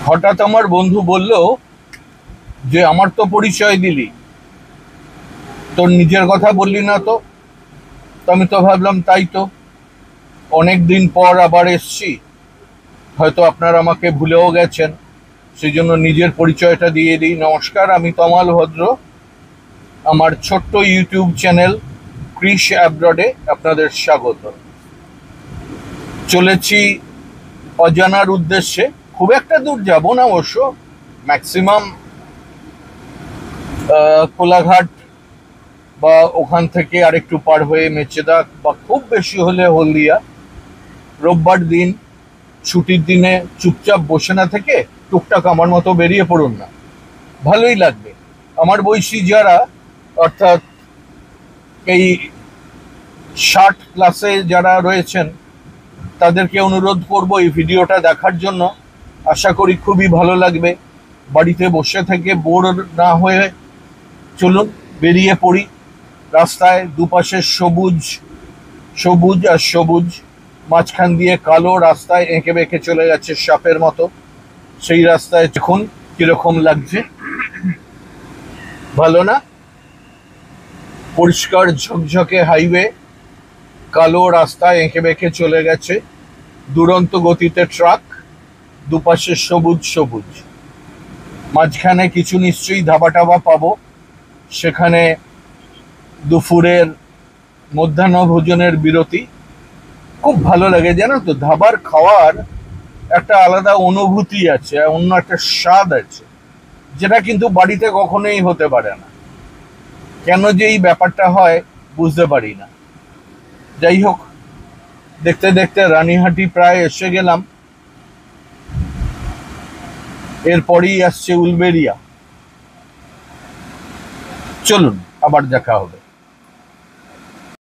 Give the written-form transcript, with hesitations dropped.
হঠাৎ আমার বন্ধু বলল যে আমার তো পরিচয় দিলি, তোর নিজের কথা বললি না তো। তো আমি তো ভাবলাম তাই তো, অনেক দিন পর আবার এসছি, হয়তো আপনারা আমাকে ভুলেও গেছেন, সেই জন্য নিজের পরিচয়টা দিয়ে দিই। নমস্কার, আমি তমাল ভদ্র। আমার ছোট্ট ইউটিউব চ্যানেল ক্রিস অ্যাব্রডে আপনাদের স্বাগত। চলেছি অজানার উদ্দেশ্যে, খুব একটা দূর যাব না অবশ্য, ম্যাক্সিমাম কোলাঘাট বা ওখান থেকে আরেকটু পার হয়ে মেচেদা, বা খুব বেশি হলে হলদিয়া। রোববার দিন, ছুটির দিনে চুপচাপ বসে না থেকে টুকটাক আমার মতো বেরিয়ে পড়ুন না, ভালোই লাগবে। আমার বয়সী যারা, অর্থাৎ এই 60 প্লাসে যারা রয়েছেন, তাদেরকে অনুরোধ করব এই ভিডিওটা দেখার জন্য। আশা করি খুবই ভালো লাগবে। বাড়িতে বসে থেকে বোর না হয়ে চলুন বেরিয়ে পড়ি। রাস্তায় দুপাশে সবুজ, সবুজ আর সবুজ, মাঝখান দিয়ে কালো রাস্তায় এঁকে বেঁকে চলে গেছে সাপের মতো। সেই রাস্তায় দেখুন কিরকম লাগছে, ভালো না? পরিষ্কার ঝকঝকে হাইওয়ে, কালো রাস্তায় এঁকে বেঁকে চলে গেছে, দুরন্ত গতিতে ট্রাক, দুপাশে সবুজ সবুজ। মাঝখানে কিছু নিশ্চয়ই ধাবা টাবা পাবো, সেখানে দুপুরের মধ্যাহ্ন ভোজনের বিরতি। খুব ভালো লাগে জানো তো, ধাবার খাওয়ার একটা আলাদা অনুভূতি আছে, অন্য একটা স্বাদ আছে, যেটা কিন্তু বাড়িতে কখনোই হতে পারে না। কেন যে এই ব্যাপারটা হয় বুঝতে পারি না। যাই হোক, দেখতে দেখতে রানীহাটি প্রায় এসে গেলাম, এরপরেই আসছে উলবেড়িয়া। চলুন, আবার দেখা হবে।